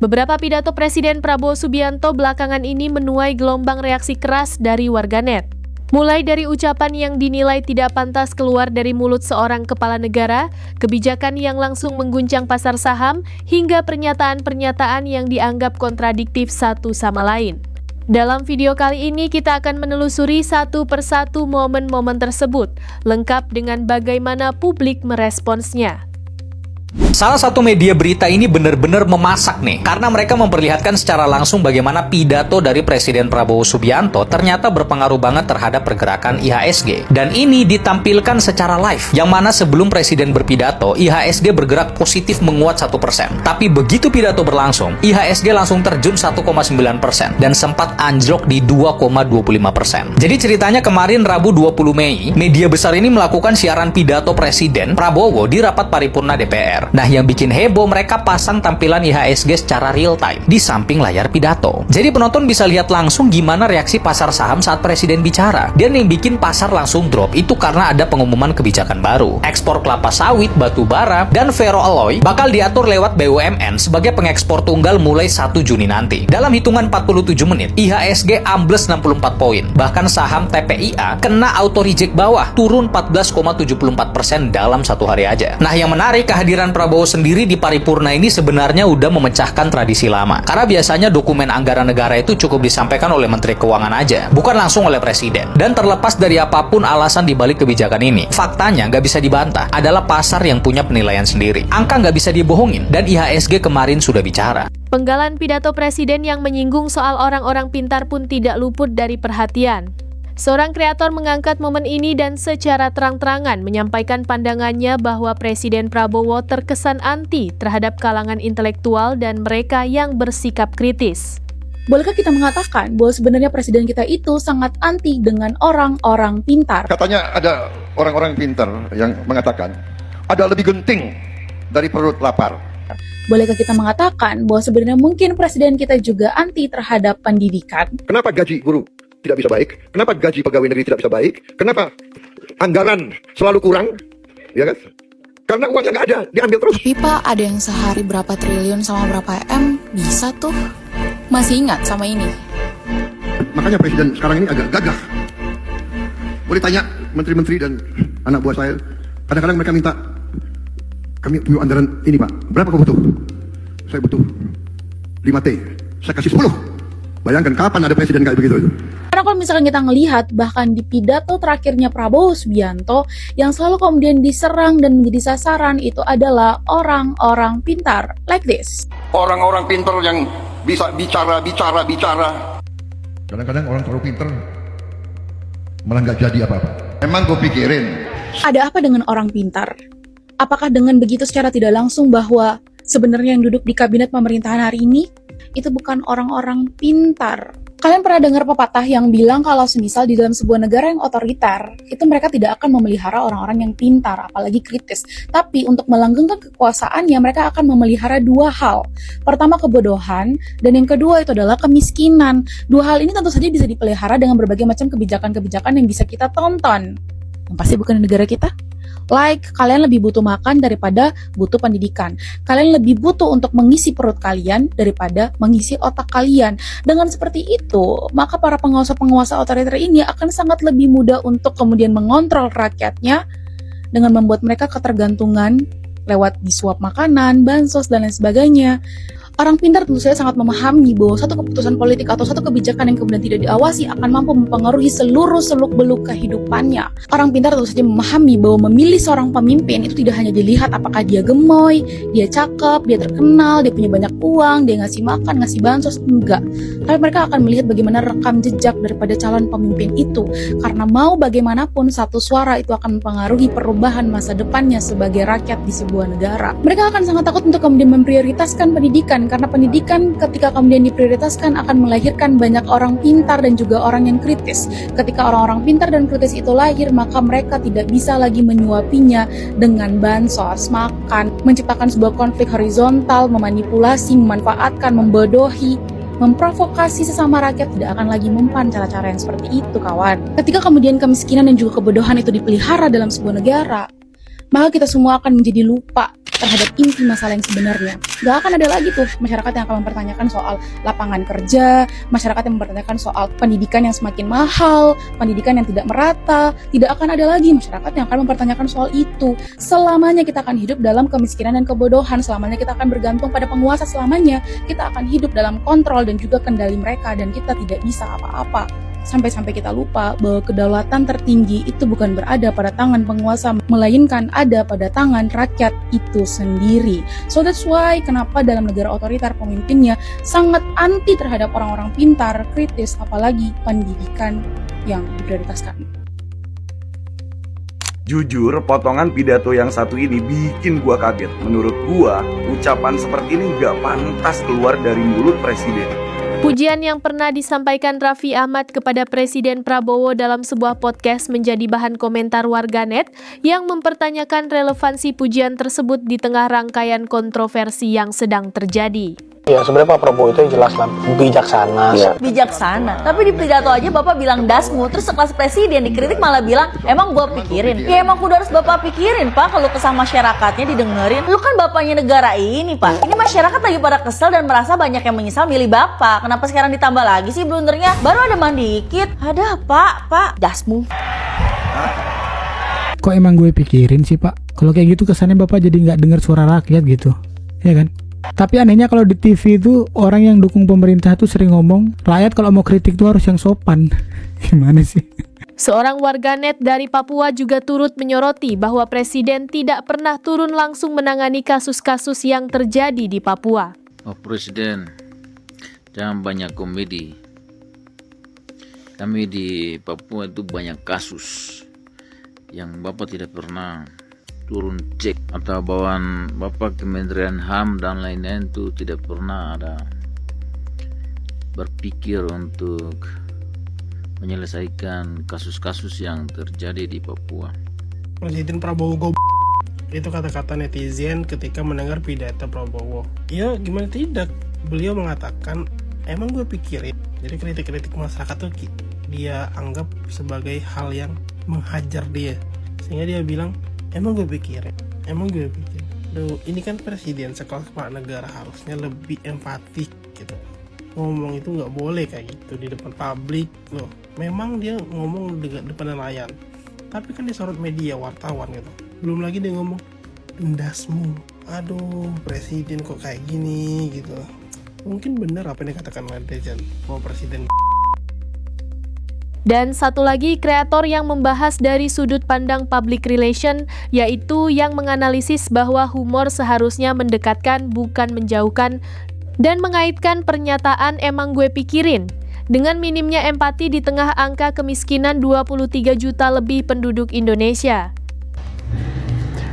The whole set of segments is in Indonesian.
Beberapa pidato Presiden Prabowo Subianto belakangan ini menuai gelombang reaksi keras dari warganet. Mulai dari ucapan yang dinilai tidak pantas keluar dari mulut seorang kepala negara, kebijakan yang langsung mengguncang pasar saham, hingga pernyataan-pernyataan yang dianggap kontradiktif satu sama lain. Dalam video kali ini kita akan menelusuri satu persatu momen-momen tersebut, lengkap dengan bagaimana publik meresponsnya. Salah satu media berita ini benar-benar memasak nih, karena mereka memperlihatkan secara langsung bagaimana pidato dari Presiden Prabowo Subianto ternyata berpengaruh banget terhadap pergerakan IHSG. Dan ini ditampilkan secara live, yang mana sebelum Presiden berpidato, IHSG bergerak positif menguat 1%. Tapi begitu pidato berlangsung, IHSG langsung terjun 1,9% dan sempat anjlok di 2,25%. Jadi ceritanya kemarin Rabu 20 Mei, media besar ini melakukan siaran pidato Presiden Prabowo di rapat paripurna DPR. Nah, yang bikin heboh, mereka pasang tampilan IHSG secara real time di samping layar pidato. Jadi penonton bisa lihat langsung gimana reaksi pasar saham saat Presiden bicara. Dan yang bikin pasar langsung drop itu karena ada pengumuman kebijakan baru. Ekspor kelapa sawit, batu bara, dan ferroalloy bakal diatur lewat BUMN sebagai pengekspor tunggal mulai 1 Juni nanti. Dalam hitungan 47 menit, IHSG ambles 64 poin. Bahkan saham TPIA kena auto reject bawah, turun 14,74% dalam satu hari aja. Nah, yang menarik, kehadiran Prabowo sendiri di paripurna ini sebenarnya udah memecahkan tradisi lama. Karena biasanya dokumen anggaran negara itu cukup disampaikan oleh Menteri Keuangan aja, bukan langsung oleh Presiden. Dan terlepas dari apapun alasan dibalik kebijakan ini, faktanya nggak bisa dibantah, adalah pasar yang punya penilaian sendiri. Angka nggak bisa dibohongin, dan IHSG kemarin sudah bicara. Penggalan pidato Presiden yang menyinggung soal orang-orang pintar pun tidak luput dari perhatian. Seorang kreator mengangkat momen ini dan secara terang-terangan menyampaikan pandangannya bahwa Presiden Prabowo terkesan anti terhadap kalangan intelektual dan mereka yang bersikap kritis. Bolehkah kita mengatakan bahwa sebenarnya Presiden kita itu sangat anti dengan orang-orang pintar? Katanya ada orang-orang pintar yang mengatakan ada lebih genting dari perut lapar. Bolehkah kita mengatakan bahwa sebenarnya mungkin Presiden kita juga anti terhadap pendidikan? Kenapa gaji guru tidak bisa baik? Kenapa gaji pegawai negeri tidak bisa baik? Kenapa anggaran selalu kurang? Ya kan? Karena uangnya nggak ada, diambil terus. Tapi Pak, ada yang sehari berapa triliun sama berapa M, bisa tuh. Masih ingat sama ini? Makanya Presiden sekarang ini agak gagah. Boleh tanya menteri-menteri dan anak buah saya, kadang-kadang mereka minta, kami punya anggaran ini Pak, berapa kau butuh? Saya butuh 5T, saya kasih 10. Bayangkan kapan ada presiden kayak begitu itu. Karena kalau misalkan kita ngelihat bahkan di pidato terakhirnya Prabowo Subianto yang selalu kemudian diserang dan menjadi sasaran itu adalah orang-orang pintar, like this. Orang-orang pintar yang bisa bicara. Kadang-kadang orang terlalu pintar malah nggak jadi apa-apa. Emang gue pikirin. Ada apa dengan orang pintar? Apakah dengan begitu secara tidak langsung bahwa sebenarnya yang duduk di kabinet pemerintahan hari ini itu bukan orang-orang pintar? Kalian pernah dengar pepatah yang bilang kalau semisal di dalam sebuah negara yang otoriter, itu mereka tidak akan memelihara orang-orang yang pintar, apalagi kritis. Tapi untuk melanggengkan kekuasaannya, mereka akan memelihara dua hal. Pertama, kebodohan, dan yang kedua itu adalah kemiskinan. Dua hal ini tentu saja bisa dipelihara dengan berbagai macam kebijakan-kebijakan yang bisa kita tonton. Yang pasti bukan di negara kita. Like, kalian lebih butuh makan daripada butuh pendidikan. Kalian lebih butuh untuk mengisi perut kalian daripada mengisi otak kalian. Dengan seperti itu, maka para penguasa-penguasa otoriter ini akan sangat lebih mudah untuk kemudian mengontrol rakyatnya dengan membuat mereka ketergantungan lewat disuap makanan, bansos, dan lain sebagainya. Orang pintar tentu saja sangat memahami bahwa satu keputusan politik atau satu kebijakan yang kemudian tidak diawasi akan mampu mempengaruhi seluruh seluk-beluk kehidupannya. Orang pintar tentu saja memahami bahwa memilih seorang pemimpin itu tidak hanya dilihat apakah dia gemoy, dia cakep, dia terkenal, dia punya banyak uang, dia ngasih makan, ngasih bansos, enggak. Tapi mereka akan melihat bagaimana rekam jejak daripada calon pemimpin itu. Karena mau bagaimanapun satu suara itu akan mempengaruhi perubahan masa depannya sebagai rakyat di sebuah negara. Mereka akan sangat takut untuk kemudian memprioritaskan pendidikan, karena pendidikan ketika kemudian diprioritaskan akan melahirkan banyak orang pintar dan juga orang yang kritis. Ketika orang-orang pintar dan kritis itu lahir, maka mereka tidak bisa lagi menyuapinya dengan bansos, makan, menciptakan sebuah konflik horizontal, memanipulasi, memanfaatkan, membodohi, memprovokasi sesama rakyat. Tidak akan lagi mempan cara-cara yang seperti itu, kawan. Ketika kemudian kemiskinan dan juga kebodohan itu dipelihara dalam sebuah negara, maka kita semua akan menjadi lupa terhadap inti masalah yang sebenarnya. Gak akan ada lagi tuh masyarakat yang akan mempertanyakan soal lapangan kerja, masyarakat yang mempertanyakan soal pendidikan yang semakin mahal, pendidikan yang tidak merata. Tidak akan ada lagi masyarakat yang akan mempertanyakan soal itu. Selamanya kita akan hidup dalam kemiskinan dan kebodohan, selamanya kita akan bergantung pada penguasa, selamanya kita akan hidup dalam kontrol dan juga kendali mereka, dan kita tidak bisa apa-apa. Sampai-sampai kita lupa bahwa kedaulatan tertinggi itu bukan berada pada tangan penguasa, melainkan ada pada tangan rakyat itu sendiri. So that's why kenapa dalam negara otoriter pemimpinnya sangat anti terhadap orang-orang pintar, kritis, apalagi pendidikan yang diprioritaskan. Jujur, potongan pidato yang satu ini bikin gua kaget. Menurut gua, ucapan seperti ini gak pantas keluar dari mulut presiden. Pujian yang pernah disampaikan Raffi Ahmad kepada Presiden Prabowo dalam sebuah podcast menjadi bahan komentar warganet yang mempertanyakan relevansi pujian tersebut di tengah rangkaian kontroversi yang sedang terjadi. Ya sebenarnya Pak Prabowo itu jelas lah bijaksana. Bijaksana, tapi di pidato aja Bapak bilang dasmu, terus sekelas presiden dikritik malah bilang emang gua pikirin. Ya emang kudu harus Bapak pikirin Pak, kalau kesah masyarakatnya didengerin. Lu kan bapaknya negara ini Pak. Ini masyarakat lagi pada kesel dan merasa banyak yang menyesal milih Bapak. Kenapa sekarang ditambah lagi sih blundernya? Baru ada mandi dikit. Ada Pak, dasmu. Kok emang gue pikirin sih Pak? Kalau kayak gitu kesannya Bapak jadi nggak dengar suara rakyat gitu, ya kan? Tapi anehnya kalau di TV itu orang yang dukung pemerintah tuh sering ngomong, rakyat kalau mau kritik tuh harus yang sopan. Gimana sih? Seorang warganet dari Papua juga turut menyoroti bahwa Presiden tidak pernah turun langsung menangani kasus-kasus yang terjadi di Papua. Oh Presiden, jangan banyak komedi. Kami di Papua itu banyak kasus yang Bapak tidak pernah turun cek, atau bawaan Bapak Kementerian HAM dan lain-lain itu tidak pernah ada berpikir untuk menyelesaikan kasus-kasus yang terjadi di Papua. Presiden Prabowo itu kata-kata netizen ketika mendengar pidato Prabowo. Ya gimana tidak, beliau mengatakan emang gue pikirin. Jadi kritik-kritik masyarakat tuh dia anggap sebagai hal yang menghajar dia, sehingga dia bilang emang gue pikirin. Duh, ini kan presiden sekelas kepala negara, harusnya lebih empatik gitu. Ngomong itu nggak boleh kayak gitu di depan publik loh. Memang dia ngomong di depan nelayan, tapi kan disorot media, wartawan gitu. Belum lagi dia ngomong endasmu. Aduh, presiden kok kayak gini gitu. Mungkin benar apa yang dikatakan netizen bahwa presiden. Dan satu lagi kreator yang membahas dari sudut pandang public relation, yaitu yang menganalisis bahwa humor seharusnya mendekatkan bukan menjauhkan, dan mengaitkan pernyataan emang gue pikirin dengan minimnya empati di tengah angka kemiskinan 23 juta lebih penduduk Indonesia.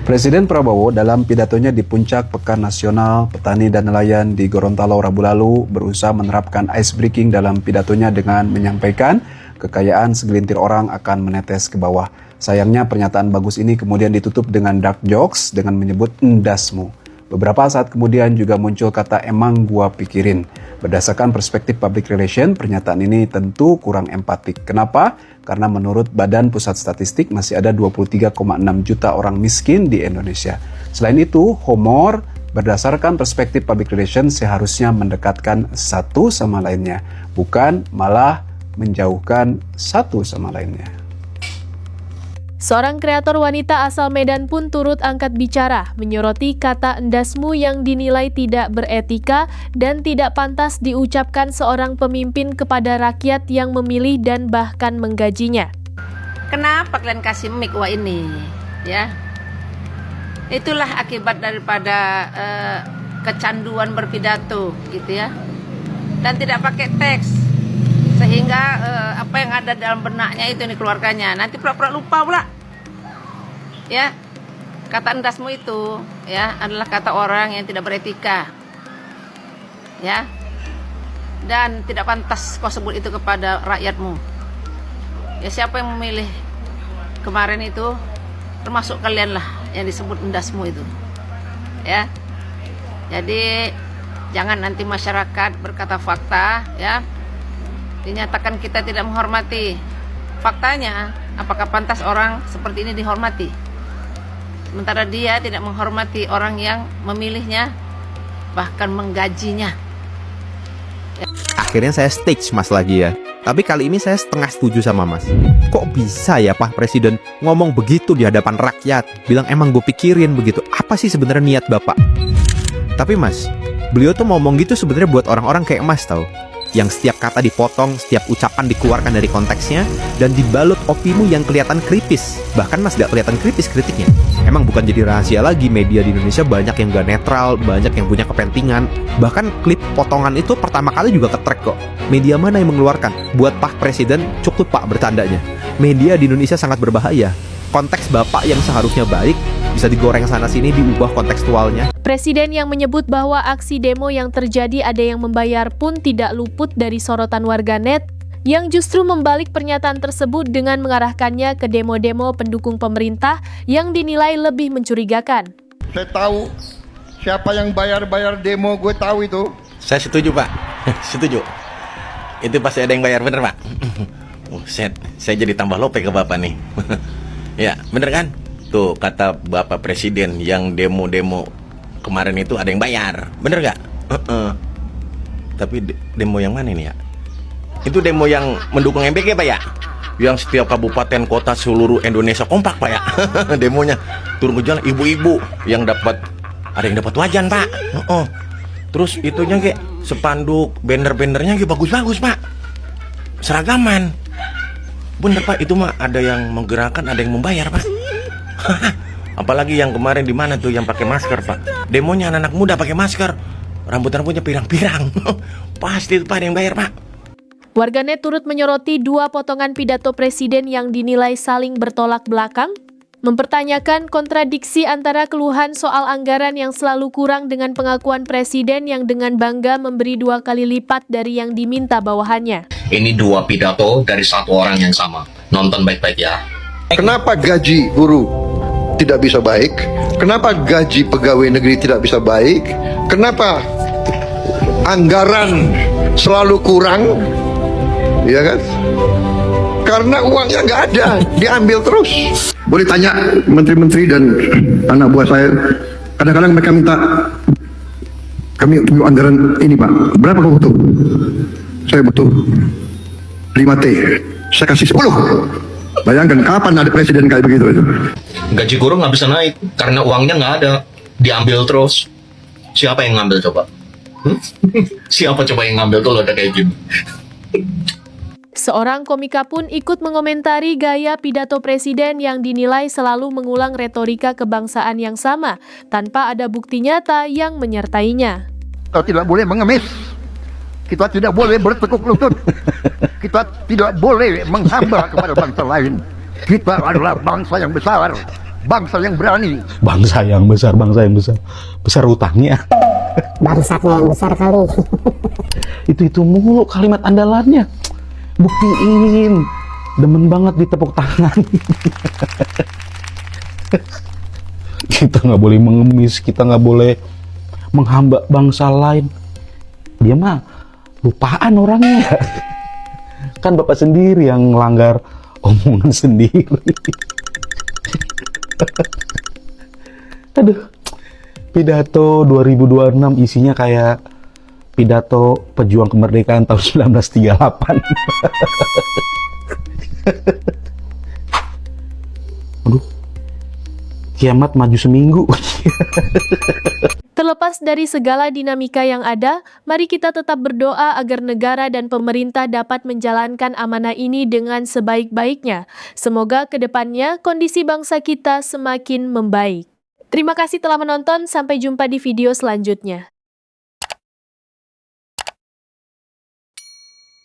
Presiden Prabowo dalam pidatonya di puncak Pekan Nasional Petani dan Nelayan di Gorontalo Rabu lalu berusaha menerapkan ice breaking dalam pidatonya dengan menyampaikan kekayaan segelintir orang akan menetes ke bawah. Sayangnya pernyataan bagus ini kemudian ditutup dengan dark jokes dengan menyebut endasmu. Beberapa saat kemudian juga muncul kata emang gua pikirin. Berdasarkan perspektif public relation, pernyataan ini tentu kurang empatik. Kenapa? Karena menurut Badan Pusat Statistik masih ada 23,6 juta orang miskin di Indonesia. Selain itu, humor berdasarkan perspektif public relation seharusnya mendekatkan satu sama lainnya, bukan malah menjauhkan satu sama lainnya. Seorang kreator wanita asal Medan pun turut angkat bicara, menyoroti kata endasmu yang dinilai tidak beretika dan tidak pantas diucapkan seorang pemimpin kepada rakyat yang memilih dan bahkan menggajinya. Kenapa kalian kasih mic wah ini? Ya, itulah akibat daripada kecanduan berpidato, gitu ya, dan tidak pakai teks. Sehingga apa yang ada dalam benaknya itu dikeluarkannya. Nanti pura-pura lupa pula. Ya, kata endasmu itu ya adalah kata orang yang tidak beretika. Ya. Dan tidak pantas kau sebut itu kepada rakyatmu. Ya, siapa yang memilih kemarin itu termasuk kalian lah yang disebut endasmu itu. Ya. Jadi jangan nanti masyarakat berkata fakta ya, dinyatakan kita tidak menghormati. Faktanya, apakah pantas orang seperti ini dihormati? Sementara dia tidak menghormati orang yang memilihnya, bahkan menggajinya. Akhirnya saya stage Mas lagi ya. Tapi kali ini saya setengah setuju sama Mas. Kok bisa ya Pak Presiden ngomong begitu di hadapan rakyat? Bilang emang gue pikirin begitu. Apa sih sebenarnya niat Bapak? Tapi Mas, beliau tuh ngomong gitu sebenarnya buat orang-orang kayak Mas tahu, yang setiap kata dipotong, setiap ucapan dikeluarkan dari konteksnya, dan dibalut opini yang kelihatan kritis. Bahkan Mas gak kelihatan kritis kritiknya. Emang bukan jadi rahasia lagi, media di Indonesia banyak yang gak netral, banyak yang punya kepentingan. Bahkan klip potongan itu pertama kali juga ke-track kok. Media mana yang mengeluarkan? Buat Pak Presiden, cukup Pak bertandanya. Media di Indonesia sangat berbahaya. Konteks Bapak yang seharusnya baik, bisa digoreng sana-sini, diubah kontekstualnya. Presiden yang menyebut bahwa aksi demo yang terjadi ada yang membayar pun tidak luput dari sorotan warganet yang justru membalik pernyataan tersebut dengan mengarahkannya ke demo-demo pendukung pemerintah yang dinilai lebih mencurigakan. Saya tahu siapa yang bayar demo, gue tahu itu. Saya setuju Pak, setuju. Itu pasti ada yang bayar, bener Pak? Saya jadi tambah lope ke Bapak nih. Ya, bener kan? Tuh kata Bapak Presiden yang demo-demo kemarin itu ada yang bayar, bener gak? Tapi demo yang mana ini ya? Itu demo yang mendukung MBG Pak ya? Yang setiap kabupaten kota seluruh Indonesia kompak Pak ya? Demonya turun ke jalan, ibu-ibu yang dapat, ada yang dapat wajan Pak. Terus itunya kayak spanduk, banner-bannernya kayak bagus-bagus Pak, seragaman. Bener Pak, itu mah ada yang menggerakkan, ada yang membayar Pak. Apalagi yang kemarin di mana tuh yang pakai masker Pak? Demonya anak-anak muda pakai masker, rambut-rambutnya pirang-pirang. Pasti itu Pak ada yang bayar Pak. Warganet turut menyoroti dua potongan pidato presiden yang dinilai saling bertolak belakang, mempertanyakan kontradiksi antara keluhan soal anggaran yang selalu kurang dengan pengakuan presiden yang dengan bangga memberi 2 kali lipat dari yang diminta bawahannya. Ini dua pidato dari satu orang yang sama. Nonton baik-baik ya. Kenapa gaji guru tidak bisa baik? Kenapa gaji pegawai negeri tidak bisa baik? Kenapa anggaran selalu kurang? Ya kan? Karena uangnya nggak ada, diambil terus. Boleh tanya menteri-menteri dan anak buah saya, kadang-kadang mereka minta, kami punya anggaran ini Pak, berapa kau butuh? Saya butuh 5T, saya kasih 10. Bayangkan kapan ada presiden kayak begitu itu. Gaji guru nggak bisa naik karena uangnya nggak ada, diambil terus. Siapa yang ngambil coba? Siapa coba yang ngambil tuh lo udah kayak gini? Seorang komika pun ikut mengomentari gaya pidato presiden yang dinilai selalu mengulang retorika kebangsaan yang sama, tanpa ada bukti nyata yang menyertainya. Kita tidak boleh mengemis. Kita tidak boleh bertekuk lutut. Kita tidak boleh menghamba kepada bangsa lain. Kita adalah bangsa yang besar, bangsa yang berani. Bangsa yang besar, bangsa yang besar. Besar utangnya. Bangsatnya yang besar kali. Itu mulu kalimat andalannya. Buktiin. Demen banget ditepuk tangan. Kita nggak boleh mengemis, kita nggak boleh menghamba bangsa lain. Dia mah lupaan orangnya. Kan Bapak sendiri yang melanggar omongan sendiri. Aduh, pidato 2026 isinya kayak pidato pejuang kemerdekaan tahun 1938. Aduh, kiamat maju seminggu. Terlepas dari segala dinamika yang ada, mari kita tetap berdoa agar negara dan pemerintah dapat menjalankan amanah ini dengan sebaik-baiknya. Semoga ke depannya kondisi bangsa kita semakin membaik. Terima kasih telah menonton, sampai jumpa di video selanjutnya.